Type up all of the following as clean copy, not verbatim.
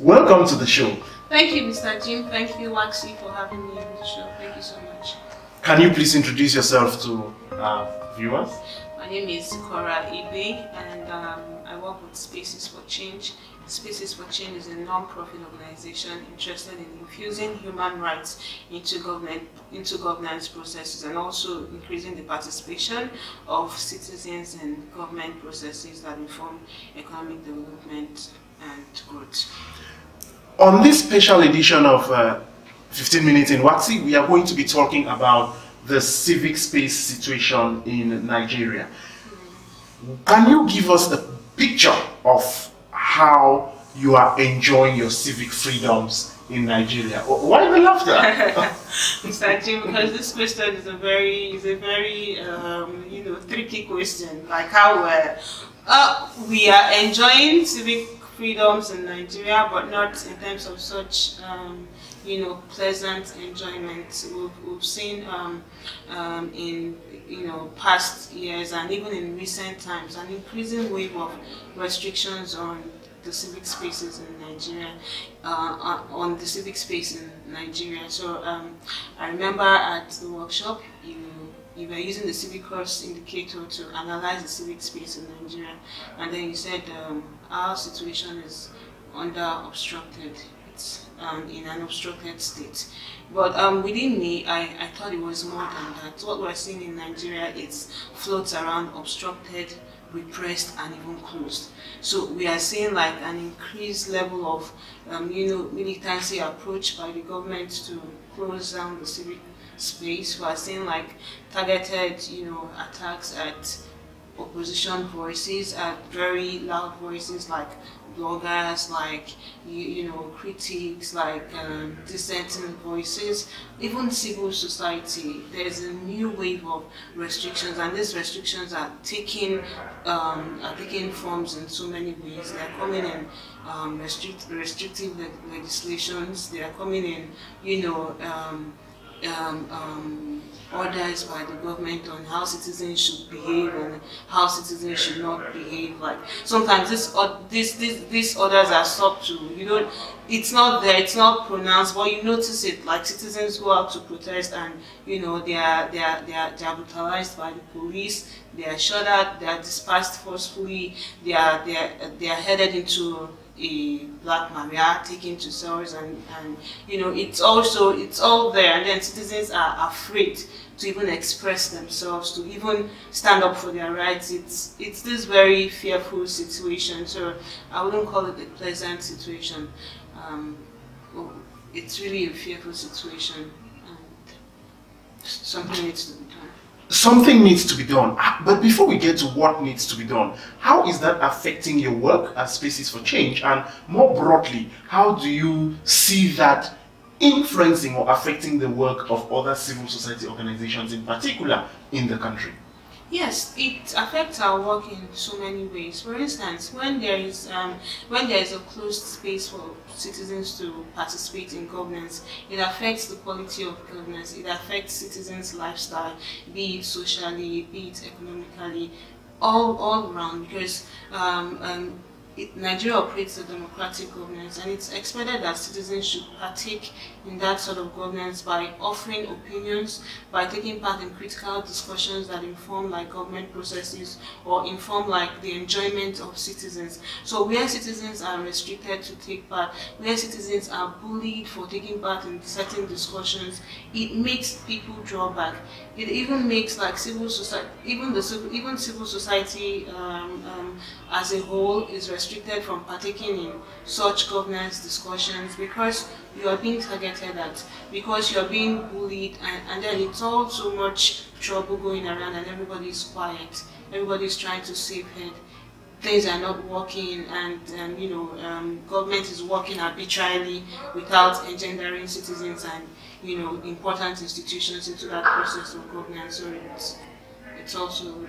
Welcome to the show. Thank you, Mr. Jim. Thank you, WACSI, for having me on the show. Thank you so much. Can you please introduce yourself to our viewers? My name is Zikora Ibeh, and I work with Spaces for Change. Spaces for Change is a non-profit organization interested in infusing human rights into governance processes and also increasing the participation of citizens in government processes that inform economic development and growth. On this special edition of 15 Minutes in WACSI, we are going to be talking about the civic space situation in Nigeria. Can you give us a picture of how you are enjoying your civic freedoms in Nigeria? Why the laughter? Mr. Jim, because this question is a very tricky question. Like how we are enjoying civic freedoms in Nigeria, but not in terms of such pleasant enjoyment. We've seen in past years and even in recent times an increasing wave of restrictions on the civic spaces in Nigeria, on the civic space in Nigeria. So I remember at the workshop you were using the civic cross indicator to analyze the civic space in Nigeria, and then you said our situation is obstructed. It's in an obstructed state. But within me, I thought it was more than that. What we're seeing in Nigeria is floats around obstructed, repressed, and even closed. So we are seeing like an increased level of militancy approach by the government to close down the civic space. We are seeing like targeted attacks at opposition voices, at very loud voices like bloggers, like critics, like dissenting voices, even civil society. There's a new wave of restrictions, and these restrictions are taking forms in so many ways. They are coming in restrictive legislations. They are coming in orders by the government on how citizens should behave and how citizens should not behave. Like sometimes these orders are subtle. It's not there, it's not pronounced, but you notice it. Like citizens go out to protest, and they are brutalized by the police. They are shot at. They are dispersed forcefully. They are headed into a black maria, taken to cells, and it's all there, and then citizens are afraid to even express themselves, to even stand up for their rights. It's this very fearful situation. So I wouldn't call it a pleasant situation. It's really a fearful situation, and something needs to be done. Something needs to be done. But before we get to what needs to be done, how is that affecting your work at Spaces for Change? And more broadly, how do you see that influencing or affecting the work of other civil society organizations, in particular in the country? Yes, it affects our work in so many ways. For instance, when there is a closed space for citizens to participate in governance, it affects the quality of governance. It affects citizens' lifestyle, be it socially, be it economically, all around. Because Nigeria operates a democratic governance, and it's expected that citizens should partake in that sort of governance by offering opinions, by taking part in critical discussions that inform like government processes or inform like the enjoyment of citizens. So where citizens are restricted to take part, where citizens are bullied for taking part in certain discussions, it makes people draw back. It even makes like civil society, even civil society as a whole is restricted from partaking in such governance discussions, because you are being targeted at, because you are being bullied, and then it's all so much trouble going around, and everybody is quiet, everybody is trying to save head. Things are not working, and government is working arbitrarily without engendering citizens and important institutions into that process of governance. So it's also.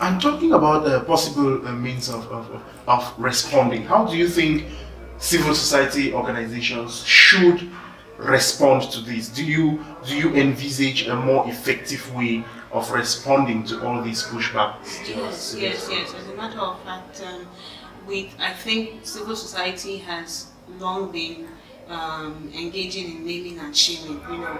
I'm talking about possible means of responding. How do you think civil society organizations should respond to this? Do you envisage a more effective way of responding to all these pushbacks? Yes. As a matter of fact, I think civil society has long been engaging in naming and shaming. You know,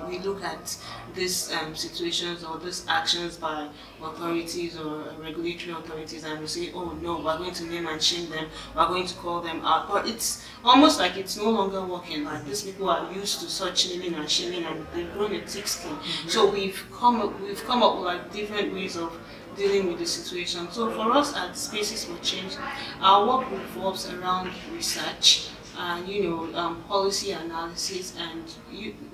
we look at these situations or these actions by authorities or regulatory authorities, and we say, oh no, we're going to name and shame them, we're going to call them out. But it's almost like it's no longer working. Like, these people are used to such naming and shaming, and they've grown a thick skin. So we've come up with like different ways of dealing with the situation. So for us at Spaces for Change, our work revolves around research, you know, policy analysis, and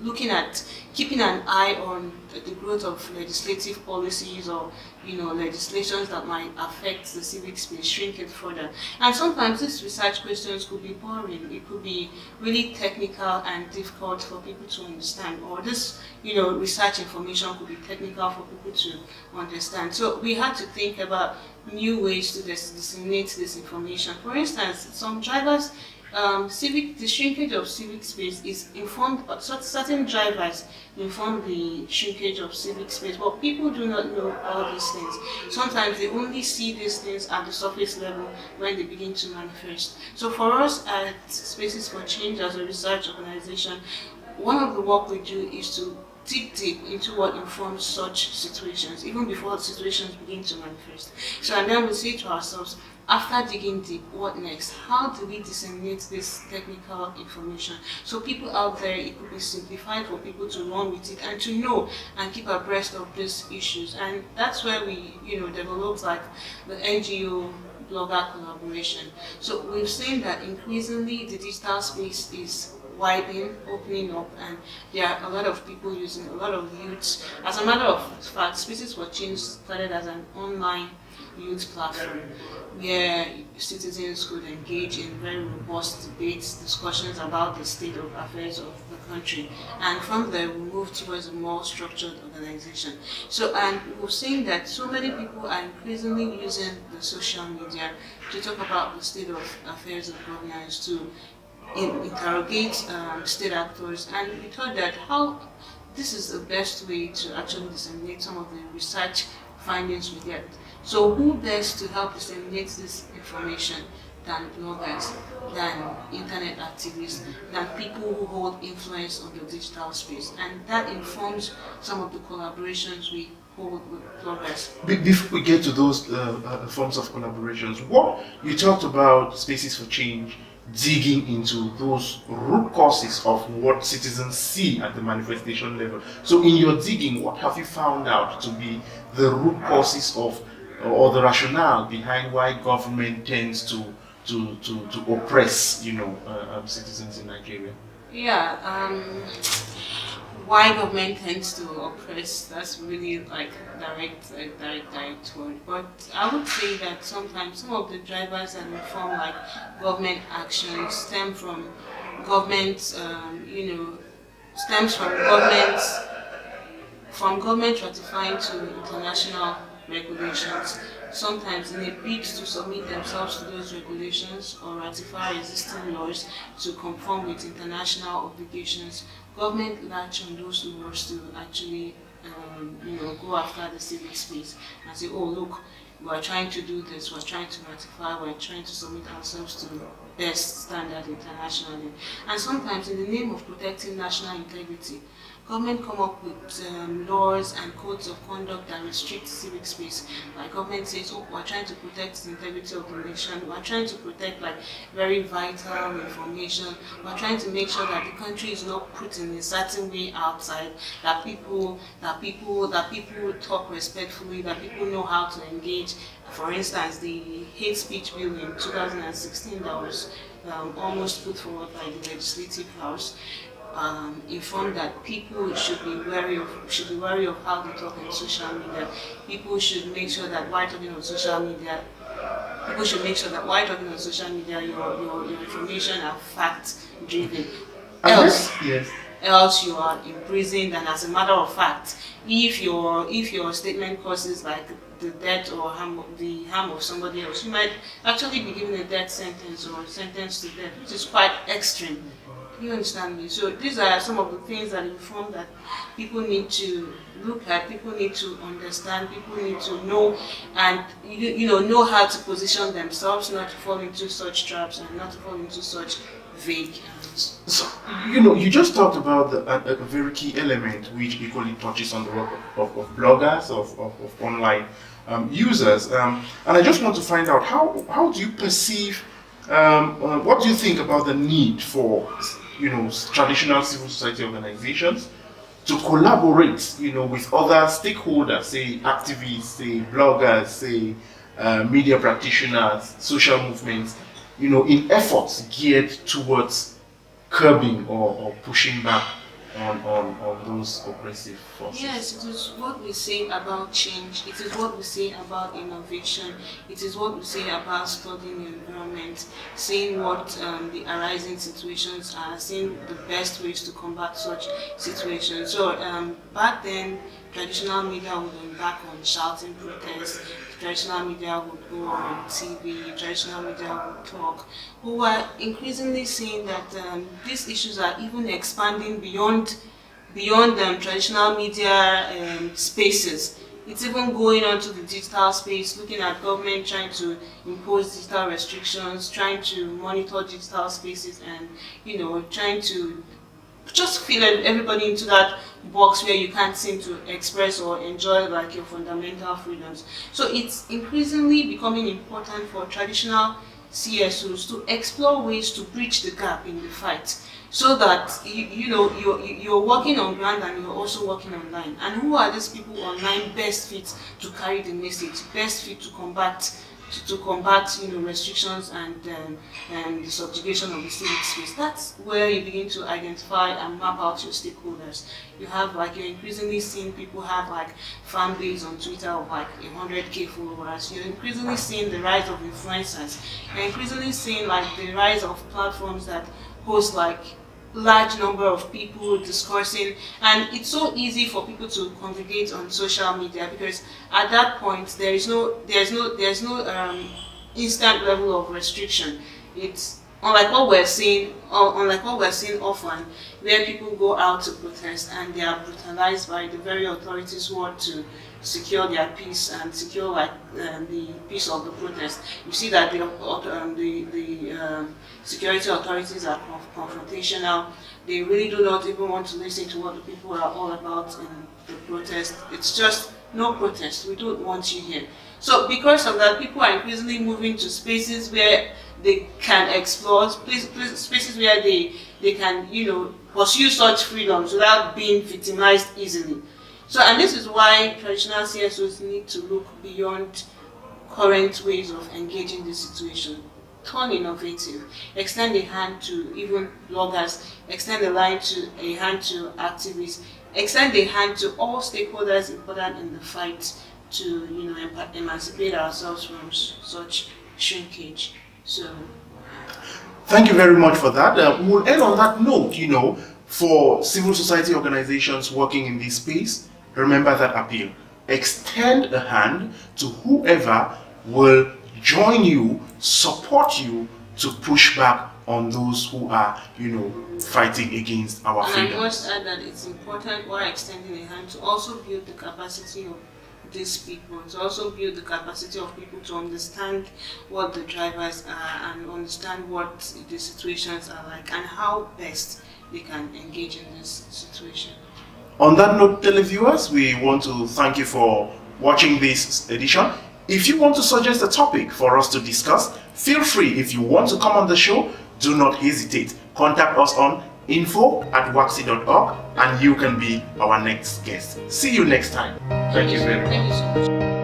looking at keeping an eye on the growth of legislative policies, or, you know, legislations that might affect the civic space, shrink it further. And sometimes these research questions could be boring. It could be really technical and difficult for people to understand, or this, you know, research information could be technical for people to understand. So we had to think about new ways to disseminate this information. For instance, some drivers, the shrinkage of civic space is informed, but certain drivers inform the shrinkage of civic space, but people do not know all these things. Sometimes they only see these things at the surface level when they begin to manifest. So for us at Spaces for Change, as a research organization, one of the work we do is to dig deep into what informs such situations, even before the situations begin to manifest. So, and then we say to ourselves, after digging deep, what next? How do we disseminate this technical information? So people out there, it could be simplified for people to run with it and to know and keep abreast of these issues. And that's where we, you know, developed like the NGO blogger collaboration. So we've seen that increasingly the digital space is widening, opening up, and there are a lot of people using, a lot of youths. As a matter of fact, Spaces for Change started as an online youth platform where citizens could engage in very robust debates, discussions about the state of affairs of the country. And from there, we moved towards a more structured organization. So, and we're seeing that so many people are increasingly using the social media to talk about the state of affairs of governance, to interrogate state actors, and we thought that this is the best way to actually disseminate some of the research findings we get. So who best to help disseminate this information than bloggers, than internet activists, than people who hold influence on the digital space? And that informs some of the collaborations we hold with bloggers. Before we get to those forms of collaborations, what you talked about Spaces for Change digging into those root causes of what citizens see at the manifestation level. So in your digging, what have you found out to be the root causes of, or the rationale behind why government tends to oppress, you know, citizens in Nigeria? Yeah, why government tends to oppress, that's really like direct word. But I would say that sometimes some of the drivers that inform like government actions stem from government, you know, stems from government ratifying to international regulations. Sometimes in a bid to submit themselves to those regulations or ratify existing laws to conform with international obligations, government latch on those laws to actually you know, go after the civic space and say, oh look, we're trying to do this, we're trying to ratify, we're trying to submit ourselves to best standard internationally. And sometimes in the name of protecting national integrity, government come up with laws and codes of conduct that restrict civic space. Like government says, oh, we're trying to protect the integrity of the nation, we're trying to protect like very vital information, we're trying to make sure that the country is not put in a certain way outside, that people talk respectfully, that people know how to engage. For instance, the hate speech bill in 2016 that was almost put forward by the Legislative House informed that people should be wary of how they talk on social media. People should make sure that while talking on social media, your information are fact-driven. Else you are imprisoned, and as a matter of fact, if your statement causes like the death or the harm of somebody else, you might actually be given a death sentence or sentenced to death, which is quite extreme. You understand me? So these are some of the things that inform that people need to look at, people need to understand, people need to know, and know how to position themselves, not to fall into such traps and not to fall into such vague. So, you know, you just talked about a very key element which equally touches on the work of bloggers, of online users. And I just want to find out, how do you perceive, what do you think about the need for, you know, traditional civil society organizations to collaborate, you know, with other stakeholders, say activists, say bloggers, say media practitioners, social movements, you know, in efforts geared towards curbing or pushing back on those oppressive forces? Yes, it is what we say about change, it is what we say about innovation, it is what we say about studying the environment, seeing what the arising situations are, seeing the best ways to combat such situations. So back then, traditional media would embark on shouting protests, traditional media would go on TV, traditional media would talk. We are increasingly seeing that these issues are even expanding beyond traditional media spaces. It's even going on to the digital space, looking at government trying to impose digital restrictions, trying to monitor digital spaces, and, you know, trying to just fit everybody into that box where you can't seem to express or enjoy like your fundamental freedoms. So it's increasingly becoming important for traditional CSOs to explore ways to bridge the gap in the fight, so that you're working on ground and you're also working online. And who are these people online best fit to carry the message, best fit to combat restrictions and the subjugation of the civic space? That's where you begin to identify and map out your stakeholders. You're increasingly seeing people have like fan base on Twitter of like 100K followers. You're increasingly seeing the rise of influencers. You're increasingly seeing like the rise of platforms that host like large number of people discussing, and it's so easy for people to congregate on social media, because at that point there's no instant level of restriction. It's unlike what we're seeing often, where people go out to protest and they are brutalized by the very authorities who want to secure their peace and secure the peace of the protest. You see that the security authorities are confrontational. They really do not even want to listen to what the people are all about in the protest. It's just no protest. We don't want you here. So because of that, people are increasingly moving to spaces where they can explore, spaces where they can, you know, pursue such freedoms without being victimized easily. So, and this is why traditional CSOs need to look beyond current ways of engaging this situation. Turn innovative, extend a hand to even bloggers, extend a hand to activists, extend a hand to all stakeholders important in the fight to, you know, emancipate ourselves from such shrinkage. So, thank you very much for that. We'll end on that note. You know, for civil society organizations working in this space, remember that appeal. Extend a hand to whoever will join you, support you to push back on those who are, you know, fighting against our freedom. And I must add that it's important, while extending a hand, to also build the capacity of these people, to also build the capacity of people to understand what the drivers are and understand what the situations are like and how best they can engage in this situation. On that note, televiewers, we want to thank you for watching this edition. If you want to suggest a topic for us to discuss, feel free. If you want to come on the show, do not hesitate. Contact us on info@wacsi.org and you can be our next guest. See you next time. Thank you very much. Thank you so much.